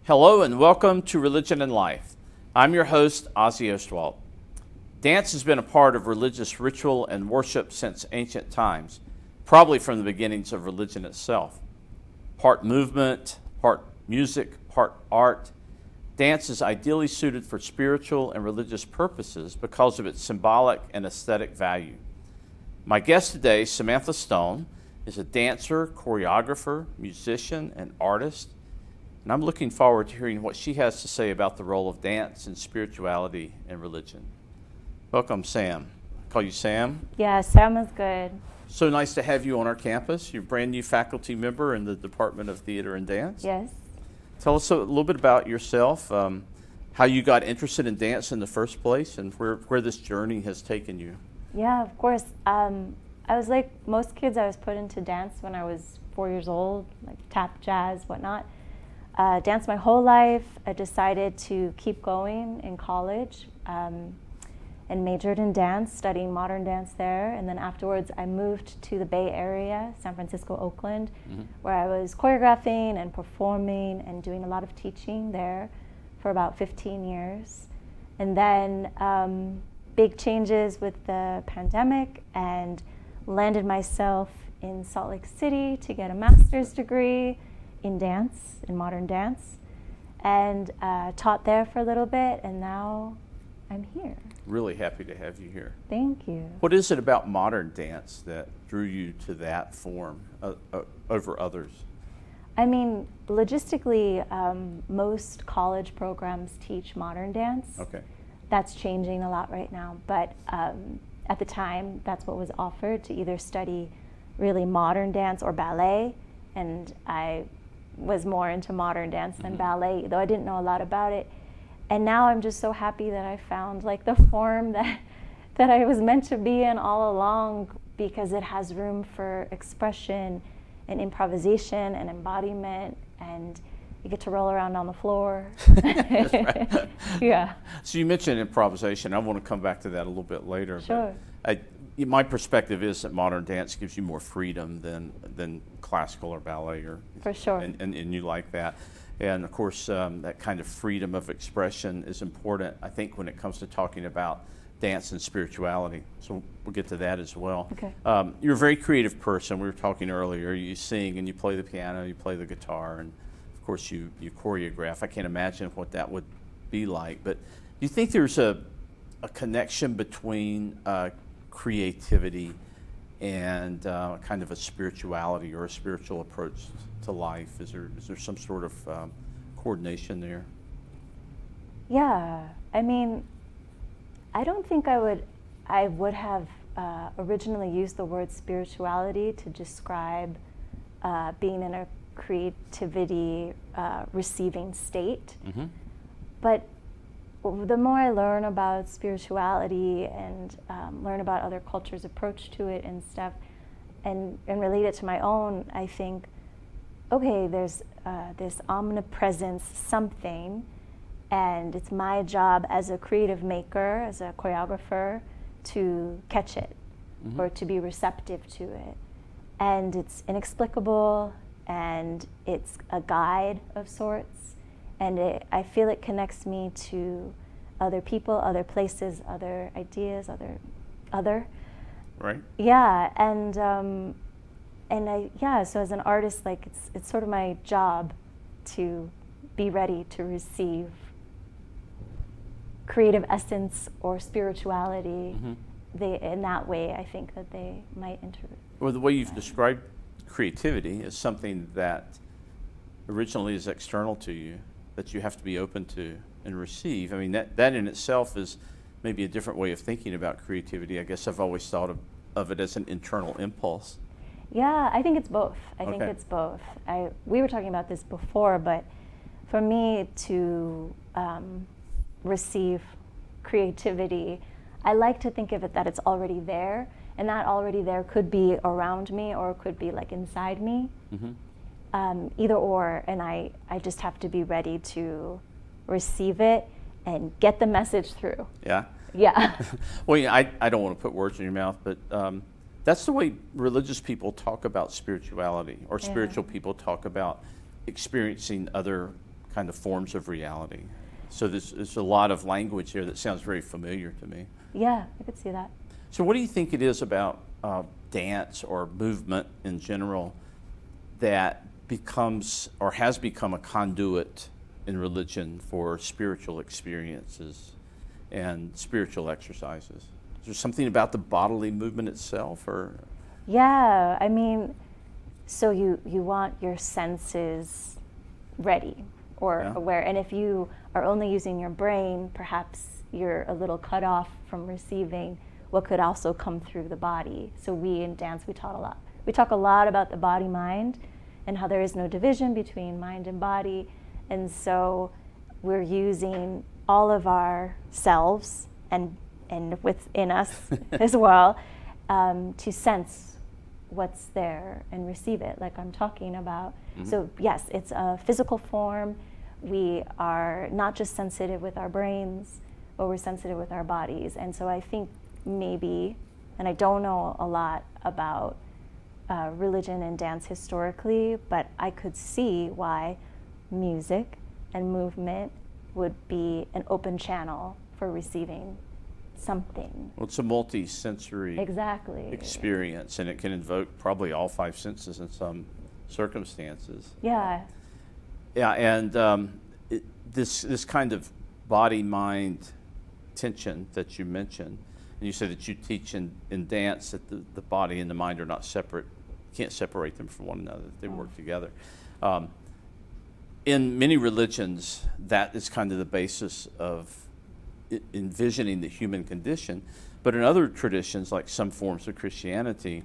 Hello and welcome to Religion and Life. I'm your host, Ozzie. Dance has been a part of religious ritual and worship since ancient times, probably from the beginnings of religion itself. Part movement, part music, part art, dance is ideally suited for spiritual and religious purposes because of its symbolic and aesthetic value. My guest today, Samantha Stone, is a dancer, choreographer, musician, and artist. And I'm looking forward to hearing what she has to say about the role of dance and spirituality and religion. Welcome, Sam. Call you Sam? Yeah, Sam is good. So nice to have you on our campus. You're a brand new faculty member in the Department of Theater and Dance. Yes. Tell us a little bit about yourself, how you got interested in dance in the first place, and where this journey has taken you. Yeah, of course. I was like most kids, I was put into dance when I was 4 years old, like tap, jazz, whatnot. Danced my whole life. I decided to keep going in college and majored in dance, studying modern dance there. And then afterwards, I moved to the Bay Area, San Francisco, Oakland, where I was choreographing and performing and doing a lot of teaching there for about 15 years. And then big changes with the pandemic, and landed myself in Salt Lake City to get a master's degree in dance, in modern dance, and taught there for a little bit, and now I'm here. Really happy to have you here. Thank you. What is it about modern dance that drew you to that form over others? I mean, logistically, most college programs teach modern dance. Okay. That's changing a lot right now, but at the time, that's what was offered, to either study really modern dance or ballet, and I was more into modern dance than ballet, though I didn't know a lot about it. And now I'm just so happy that I found like the form that I was meant to be in all along, because it has room for expression and improvisation and embodiment, and you get to roll around on the floor. That's right. Yeah. So you mentioned improvisation. I want to come back to that a little bit later. Sure. But my perspective is that modern dance gives you more freedom than classical or ballet, or For sure. And you like that. And of course, that kind of freedom of expression is important, I think, when it comes to talking about dance and spirituality. So we'll get to that as well. Okay. You're a very creative person. We were talking earlier. You sing and you play the piano, you play the guitar, and of course you choreograph. I can't imagine what that would be like. But do you think there's a connection between creativity and kind of a spirituality or a spiritual approach to life? Is there some sort of coordination there? Yeah, I mean, I don't think I would have originally used the word spirituality to describe being in a creativity receiving state. Mm-hmm. But the more I learn about spirituality and learn about other cultures' approach to it and stuff, and relate it to my own, I think, okay, there's this omnipresence something, and it's my job as a creative maker, as a choreographer, to catch it, or to be receptive to it. And it's inexplicable, and it's a guide of sorts, and I feel it connects me to other people, other places, other ideas, other. Right. Yeah, and so as an artist, like it's sort of my job to be ready to receive creative essence or spirituality. In that way, I think that they might enter. Well, the way you've described creativity is something that originally is external to you, that you have to be open to and receive. I mean, that in itself is maybe a different way of thinking about creativity. I guess I've always thought of it as an internal impulse. Yeah, I think it's both. I think Okay. it's both. We were talking about this before, but for me to receive creativity, I like to think of it that it's already there, and that already there could be around me or it could be like inside me. Either or, and I just have to be ready to receive it and get the message through. Yeah? Yeah. Well, yeah, I don't want to put words in your mouth, but that's the way religious people talk about spirituality, or spiritual people talk about experiencing other kind of forms of reality. So there's a lot of language here that sounds very familiar to me. Yeah, I could see that. So what do you think it is about dance or movement in general that becomes or has become a conduit in religion for spiritual experiences and spiritual exercises? Is there something about the bodily movement itself, or? Yeah, I mean, so you want your senses ready or aware, and if you are only using your brain, perhaps you're a little cut off from receiving what could also come through the body. So we in dance, we talk a lot about the body-mind and how there is no division between mind and body, and so we're using all of our selves and within us as well to sense what's there and receive it, like I'm talking about. Mm-hmm. So yes, it's a physical form. We are not just sensitive with our brains, but we're sensitive with our bodies. And so I think maybe, and I don't know a lot about religion and dance historically, but I could see why music and movement would be an open channel for receiving something. Well, it's a multi-sensory exactly experience, and it can invoke probably all five senses in some circumstances. Yeah. Yeah, and this kind of body-mind tension that you mentioned, and you said that you teach in dance that the body and the mind are not separate, can't separate them from one another, they work together. In many religions, that is kind of the basis of envisioning the human condition, but in other traditions, like some forms of Christianity,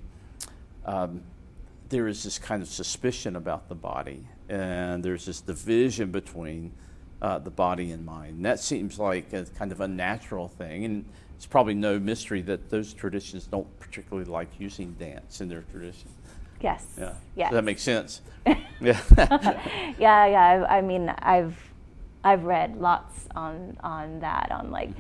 there is this kind of suspicion about the body, and there's this division between the body and mind. And that seems like a kind of a natural thing, and it's probably no mystery that those traditions don't particularly like using dance in their tradition. Yes. Yeah. Yes. Does that make sense? Yeah. Yeah. I mean, I've read lots on that, on like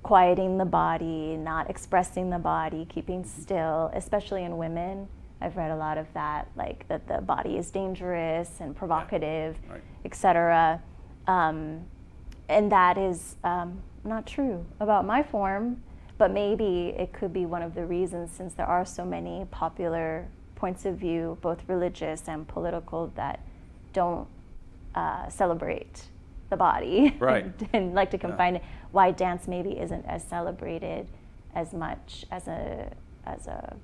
quieting the body, not expressing the body, keeping still, especially in women. I've read a lot of that, like that the body is dangerous and provocative, right, etc. And that is not true about my form, but maybe it could be one of the reasons, since there are so many popular points of view, both religious and political, that don't celebrate the body, right, and like to confine it. Why dance maybe isn't as celebrated as much as a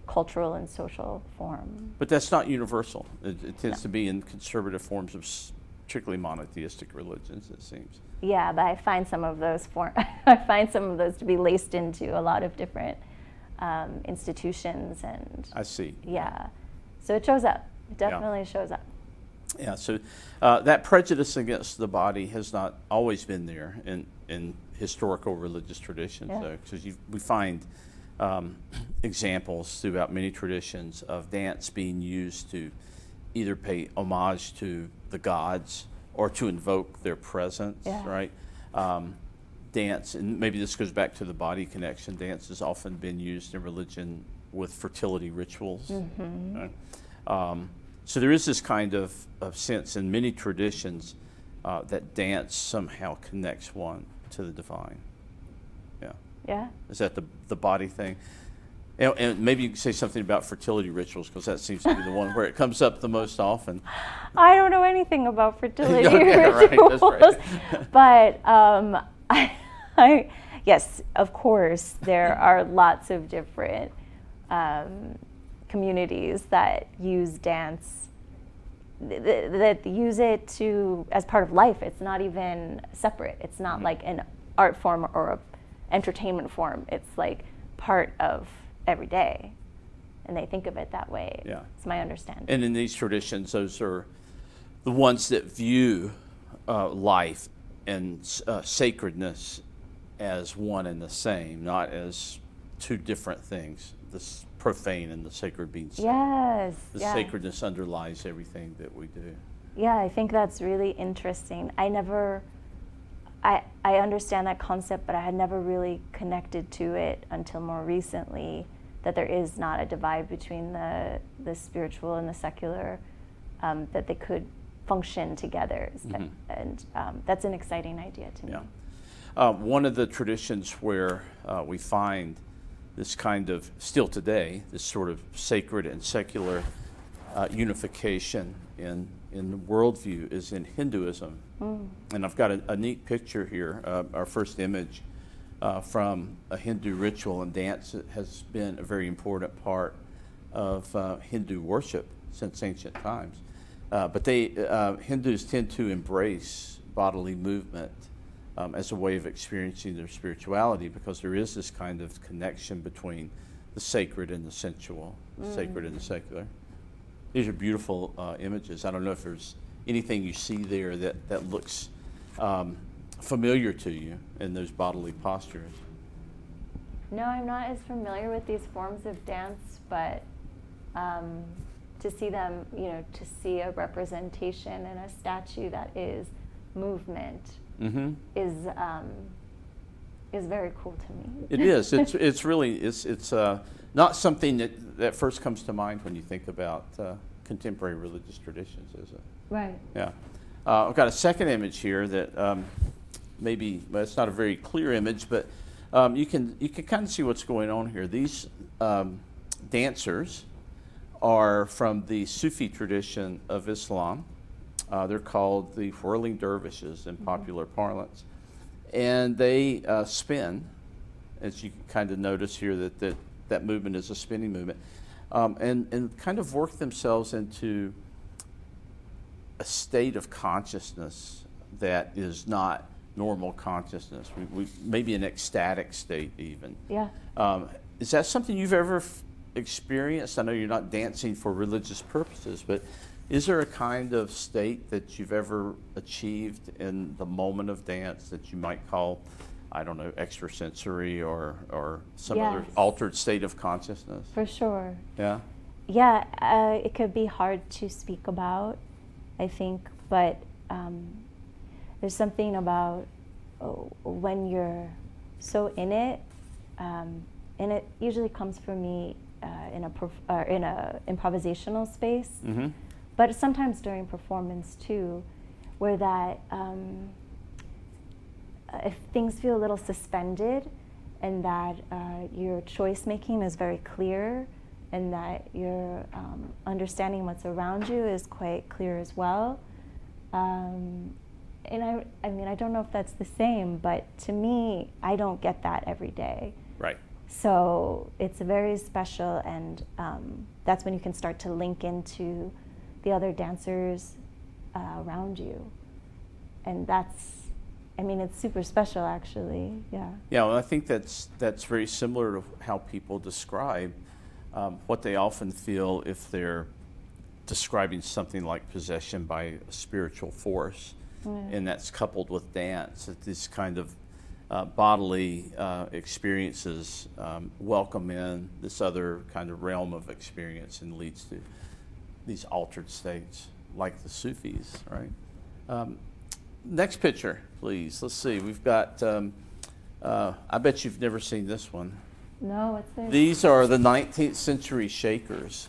cultural and social form. But that's not universal. It tends to be in conservative forms of particularly monotheistic religions, it seems. Yeah, but I find some of those to be laced into a lot of different institutions, and I see. Yeah, so it shows up. It definitely shows up. Yeah, so that prejudice against the body has not always been there in historical religious traditions, because we find examples throughout many traditions of dance being used to either pay homage to the gods or to invoke their presence, right? Dance, and maybe this goes back to the body connection, dance has often been used in religion with fertility rituals. Mm-hmm. Right? So there is this kind of sense in many traditions that dance somehow connects one to the divine. Yeah. Yeah. Is that the body thing? And maybe you can say something about fertility rituals, because that seems to be the one where it comes up the most often. I don't know anything about fertility Right, rituals, that's right. But I yes, of course, there are lots of different communities that use dance, that use it as part of life. It's not even separate. It's not like an art form or a entertainment form. It's like part of every day, and they think of it that way. Yeah, it's my understanding. And in these traditions, those are the ones that view life and sacredness as one and the same, not as two different things. The profane and the sacred being sacred. Yes. The sacredness underlies everything that we do. Yeah, I think that's really interesting. I understand that concept, but I had never really connected to it until more recently, that there is not a divide between the spiritual and the secular, that they could function together. And that's an exciting idea to me. Yeah. One of the traditions where we find this kind of, still today, this sort of sacred and secular unification in the worldview is in Hinduism. And I've got a neat picture here, our first image from a Hindu ritual, and dance has been a very important part of Hindu worship since ancient times. But Hindus tend to embrace bodily movement as a way of experiencing their spirituality, because there is this kind of connection between the sacred and the sensual, the sacred and the secular. These are beautiful images. I don't know if there's anything you see there that looks familiar to you in those bodily postures. No, I'm not as familiar with these forms of dance, but to see them, to see a representation in a statue that is movement is very cool to me. It is. It's really not something that first comes to mind when you think about contemporary religious traditions, is it? Right. Yeah. I've got a second image here that maybe, well, it's not a very clear image, but you can kind of see what's going on here. These dancers are from the Sufi tradition of Islam. They're called the whirling dervishes in popular parlance. And they spin, as you can kind of notice here that movement is a spinning movement, and kind of work themselves into a state of consciousness that is not normal consciousness. We maybe an ecstatic state even. Yeah. Is that something you've ever experienced? I know you're not dancing for religious purposes, but is there a kind of state that you've ever achieved in the moment of dance that you might call, I don't know, extrasensory or some other altered state of consciousness? For sure. Yeah? Yeah, it could be hard to speak about, I think, but there's something about when you're so in it, and it usually comes for me in a improvisational space, but sometimes during performance too, where that if things feel a little suspended, and that your choice making is very clear, and that your understanding what's around you is quite clear as well. And I mean, I don't know if that's the same, but to me, I don't get that every day. Right. So it's very special, and that's when you can start to link into the other dancers around you. And it's super special, actually. Yeah. Yeah, well, I think that's very similar to how people describe what they often feel if they're describing something like possession by a spiritual force, and that's coupled with dance. That this kind of bodily experiences welcome in this other kind of realm of experience and leads to these altered states, like the Sufis, right? Next picture, please. Let's see. We've got, I bet you've never seen this one. No, what's this? These are the 19th century Shakers.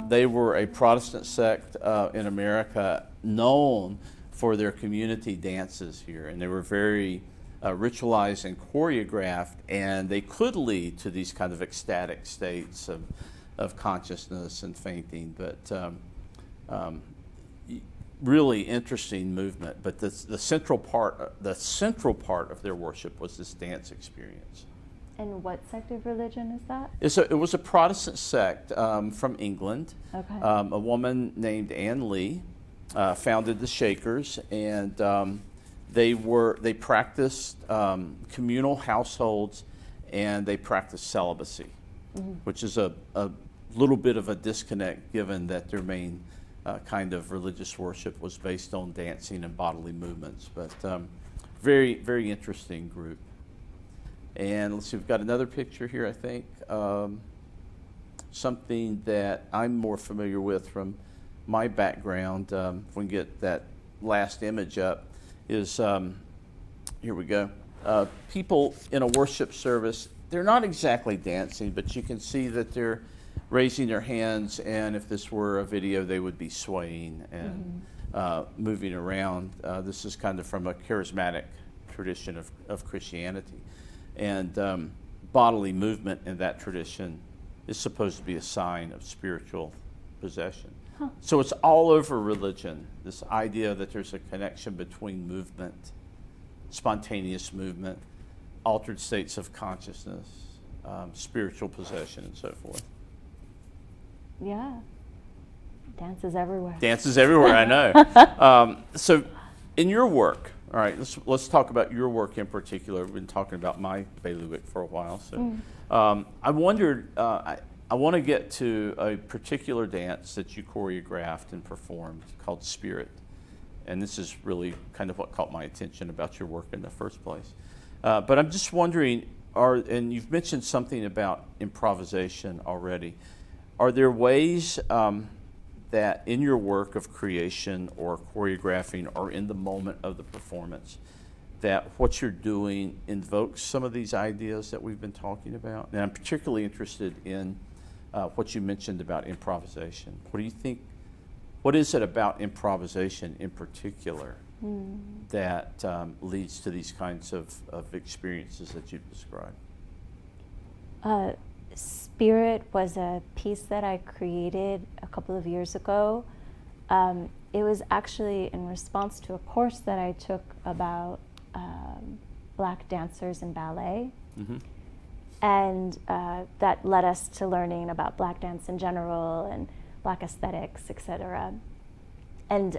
They were a Protestant sect in America known for their community dances here, and they were very ritualized and choreographed, and they could lead to these kind of ecstatic states of consciousness and fainting, but really interesting movement. But the central part of their worship was this dance experience. And what sect of religion is that? It was a Protestant sect from England. Okay. A woman named Anne Lee founded the Shakers, and they practiced communal households, and they practiced celibacy, which is a little bit of a disconnect given that their main kind of religious worship was based on dancing and bodily movements. But very, very interesting group. And let's see, we've got another picture here, I think. Something that I'm more familiar with from my background, if we can get that last image up, is, here we go. People in a worship service, they're not exactly dancing, but you can see that they're raising their hands, and if this were a video, they would be swaying and moving around. This is kind of from a charismatic tradition of Christianity. And bodily movement in that tradition is supposed to be a sign of spiritual possession. Huh. So it's all over religion, this idea that there's a connection between movement, spontaneous movement, altered states of consciousness, spiritual possession, and so forth. Yeah. Dance is everywhere. Dance is everywhere, I know. So in your work, all right, let's talk about your work in particular. We've been talking about my bailiwick for a while. So I wondered, I want to get to a particular dance that you choreographed and performed called Spirit. And this is really kind of what caught my attention about your work in the first place. But I'm just wondering, and you've mentioned something about improvisation already. Are there ways that in your work of creation or choreographing or in the moment of the performance, that what you're doing invokes some of these ideas that we've been talking about? And I'm particularly interested in what you mentioned about improvisation. What do you think, what is it about improvisation in particular that leads to these kinds of experiences that you've described? Spirit was a piece that I created a couple of years ago. It was actually in response to a course that I took about Black dancers in ballet. Mm-hmm. And that led us to learning about Black dance in general and Black aesthetics, etc. And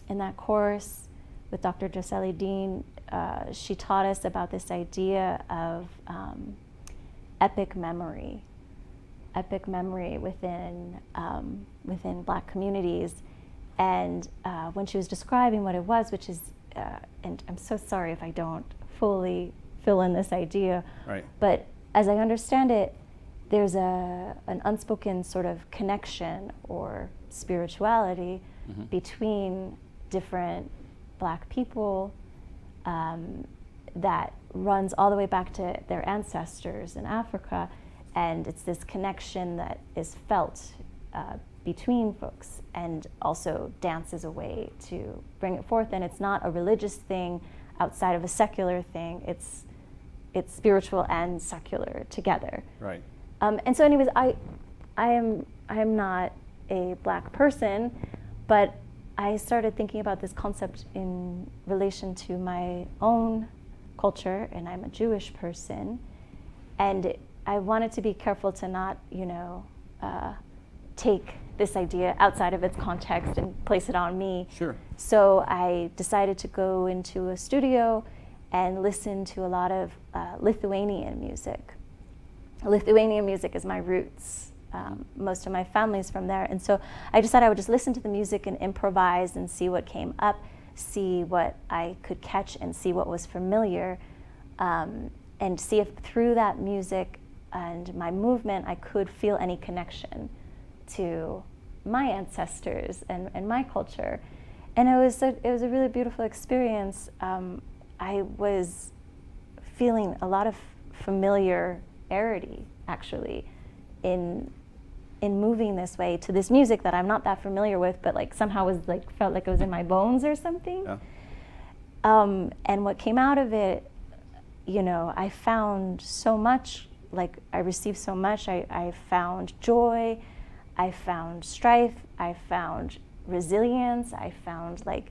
in that course with Dr. Gisele Dean, she taught us about this idea of epic memory within Black communities. And when she was describing what it was, which is, and I'm so sorry if I don't fully fill in this idea, right. But as I understand it, there's an unspoken sort of connection or spirituality between different Black people that runs all the way back to their ancestors in Africa, and it's this connection that is felt between folks, and also dance is a way to bring it forth, and it's not a religious thing outside of a secular thing. It's spiritual and secular together. Right. And so, anyways, I am not a Black person, but I started thinking about this concept in relation to my own culture, and I'm a Jewish person, and I wanted to be careful to not, take this idea outside of its context and place it on me. Sure. So I decided to go into a studio and listen to a lot of Lithuanian music. Lithuanian music is my roots. Most of my family's from there. And so I decided I would just listen to the music and improvise and see what came up, see what I could catch and see what was familiar, and see if through that music and my movement I could feel any connection to my ancestors and my culture. And it was a really beautiful experience. I was feeling a lot of familiarity, actually, in moving this way to this music that I'm not that familiar with, but like somehow felt like it was in my bones or something. Yeah. And what came out of it, I found so much. Like I received so much. I found joy. I found strife. I found resilience. I found like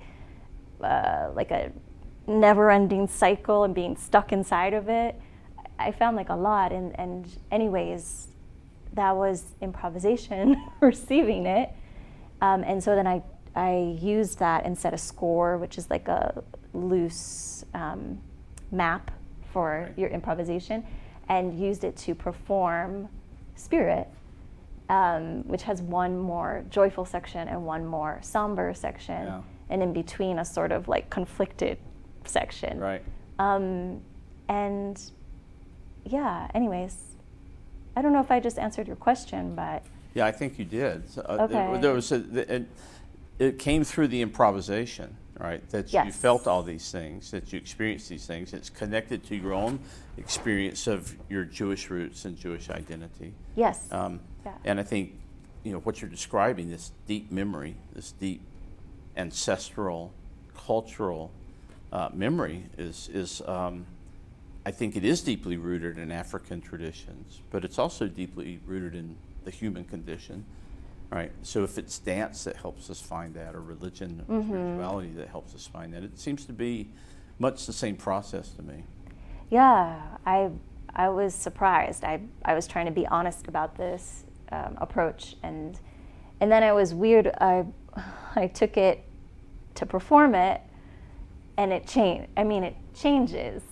a never-ending cycle and being stuck inside of it. I found like a lot, and anyways, that was improvisation, receiving it, and so then I used that and set a score, which is like a loose map for your improvisation, and used it to perform Spirit, which has one more joyful section and one more somber section, and in between a sort of like conflicted section. Right. And yeah, anyways, I don't know if I just answered your question, but yeah, I think you did. Okay. There was it came through the improvisation, right? That Yes. you felt all these things, that you experienced these things. It's connected to your own experience of your Jewish roots and Jewish identity. Yes. And I think, what you're describing, this deep memory, this deep ancestral, cultural memory is I think it is deeply rooted in African traditions, but it's also deeply rooted in the human condition, right? So if it's dance that helps us find that, or religion, or spirituality that helps us find that, it seems to be much the same process to me. Yeah, I was surprised. I was trying to be honest about this approach, and then it was weird. I took it to perform it, and it changed. I mean, it changes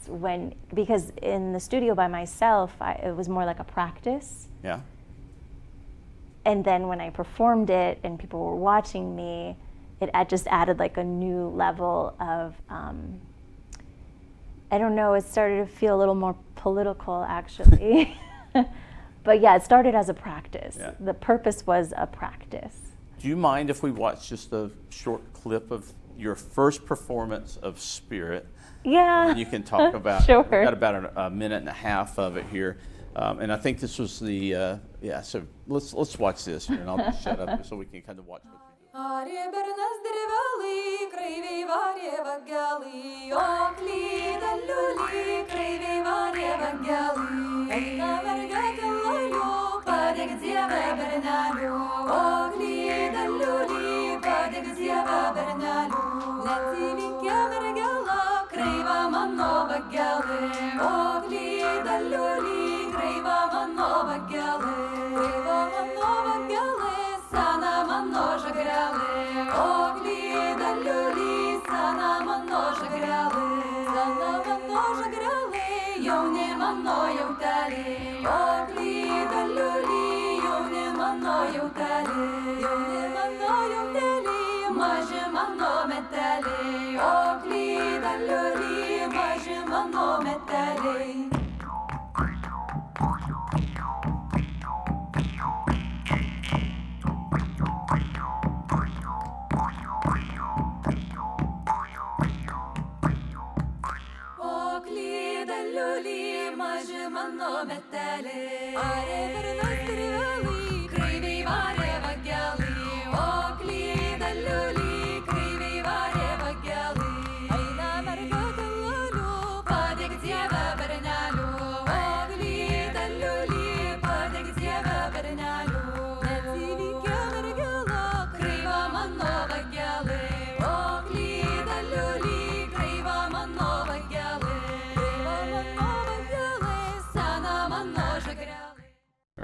because in the studio by myself, it was more like a practice. Yeah. And then when I performed it and people were watching me, it just added like a new level of, I don't know, it started to feel a little more political actually. But yeah, it started as a practice. Yeah. The purpose was a practice. Do you mind if we watch just a short clip of your first performance of Spirit? Yeah. And you can talk about Sure. We've got about a minute and a half of it here. And I think this was the, so let's watch this here, and I'll just shut up so we can kind of watch what you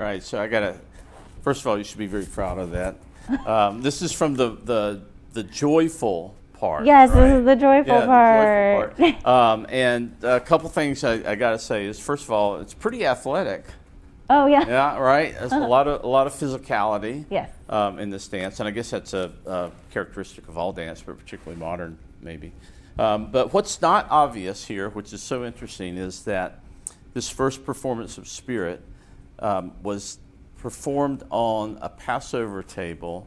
All right, so first of all, you should be very proud of that. This is from the joyful part. Yes, right? this is the joyful part. The joyful part. And a couple things I got to say is, first of all, it's pretty athletic. Oh yeah. Yeah, right. There's a lot of physicality. Yes. In this dance, and I guess that's a characteristic of all dance, but particularly modern, maybe. But what's not obvious here, which is so interesting, is that this first performance of Spirit was performed on a Passover table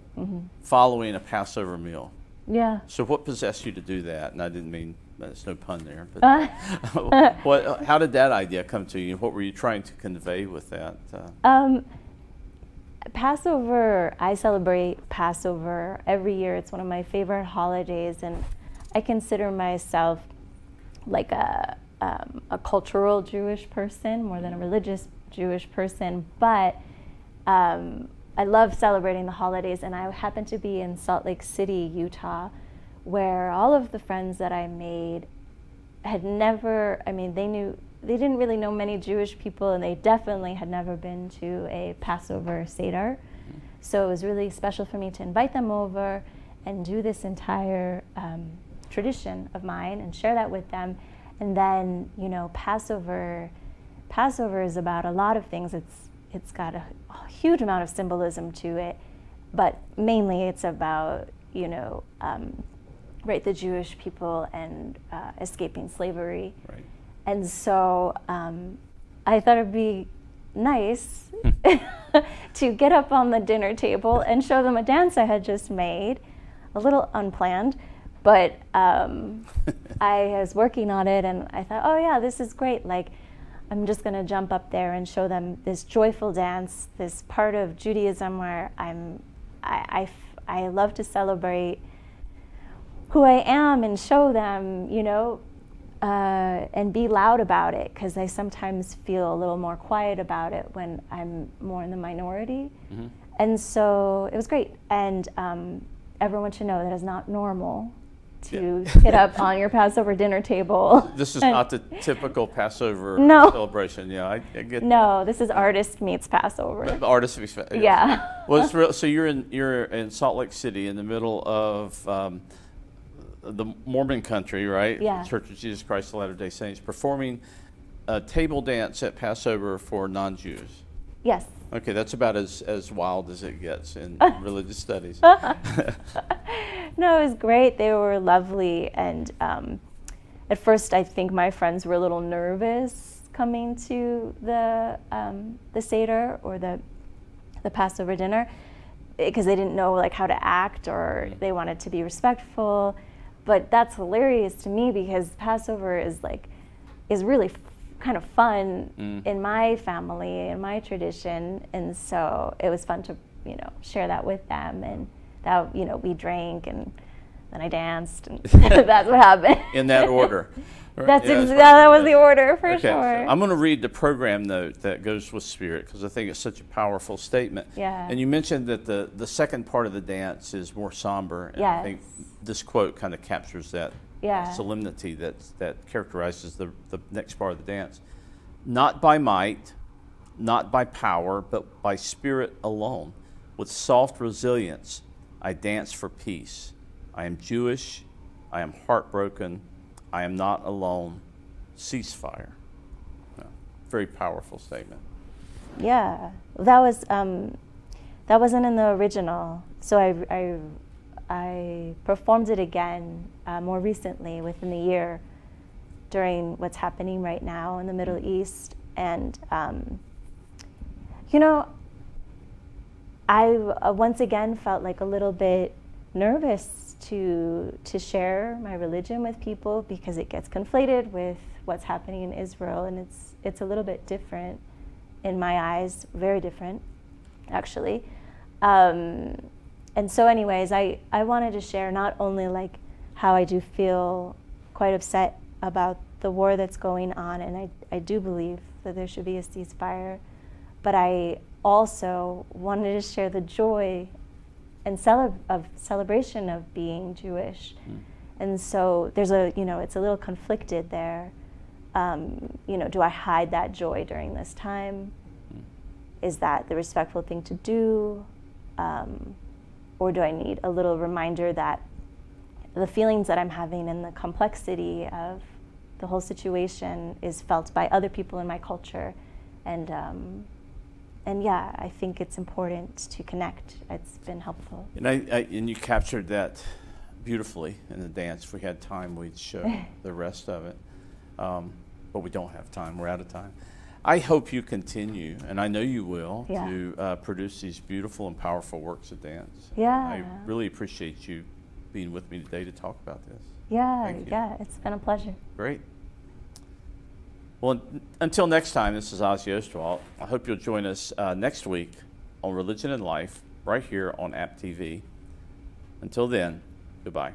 following a Passover meal. Yeah. So what possessed you to do that? And I didn't mean, there's no pun there, but how did that idea come to you? What were you trying to convey with that? Passover, I celebrate Passover every year. It's one of my favorite holidays, and I consider myself like a cultural Jewish person more than a religious Jewish person, but I love celebrating the holidays, and I happen to be in Salt Lake City, Utah, where all of the friends that I made had never, they didn't really know many Jewish people, and they definitely had never been to a Passover Seder. So it was really special for me to invite them over and do this entire tradition of mine and share that with them. And then, Passover is about a lot of things. It's got a huge amount of symbolism to it, but mainly it's about, the Jewish people and escaping slavery. Right. And so I thought it'd be nice to get up on the dinner table and show them a dance I had just made, a little unplanned, But I was working on it, and I thought, oh yeah, this is great. Like, I'm just going to jump up there and show them this joyful dance, this part of Judaism where I love to celebrate who I am and show them, and be loud about it, because I sometimes feel a little more quiet about it when I'm more in the minority. Mm-hmm. And so it was great. And everyone should know that it's not normal to get up on your Passover dinner table. This is not the typical Passover celebration. Yeah, I get No, that. This is artist meets Passover. The artist meets Passover. Yeah. Well, it's real. So you're in Salt Lake City, in the middle of the Mormon country, right? Yeah. Church of Jesus Christ of Latter-day Saints, performing a table dance at Passover for non-Jews. Yes. Okay, that's about as wild as it gets in religious studies. No, it was great. They were lovely, and at first I think my friends were a little nervous coming to the Seder or the Passover dinner, because they didn't know how to act, or they wanted to be respectful. But that's hilarious to me, because Passover is really kind of fun in my family, in my tradition, and so it was fun to share that with them, and that we drank, and then I danced, and that's what happened. In that order. That was the order for sure. So I'm going to read the program note that goes with Spirit, because I think it's such a powerful statement. Yeah. And you mentioned that the second part of the dance is more somber, and yes. I think this quote kind of captures that solemnity that characterizes the next part of the dance. Not by might, not by power, but by Spirit alone. With soft resilience, I dance for peace. I am Jewish. I am heartbroken. I am not alone. Ceasefire. Very powerful statement. Yeah, that wasn't in the original. So I performed it again more recently, within the year, during what's happening right now in the Middle East. And I once again felt a little bit nervous to share my religion with people, because it gets conflated with what's happening in Israel, and it's a little bit different in my eyes, very different, actually. And so anyways, I wanted to share not only how I do feel quite upset about the war that's going on, and I do believe that there should be a ceasefire, but I also wanted to share the joy and celebration of being Jewish. And so there's it's a little conflicted there. Do I hide that joy during this time? Is that the respectful thing to do? Or do I need a little reminder that the feelings that I'm having and the complexity of the whole situation is felt by other people in my culture? And yeah, I think it's important to connect. It's been helpful. And you captured that beautifully in the dance. If we had time, we'd show the rest of it. But we don't have time. We're out of time. I hope you continue, and I know you will, to produce these beautiful and powerful works of dance. Yeah. I really appreciate you being with me today to talk about this. Yeah, it's been a pleasure. Great. Well, until next time, this is Ozzie Ostwald. I hope you'll join us next week on Religion and Life, right here on App TV. Until then, goodbye.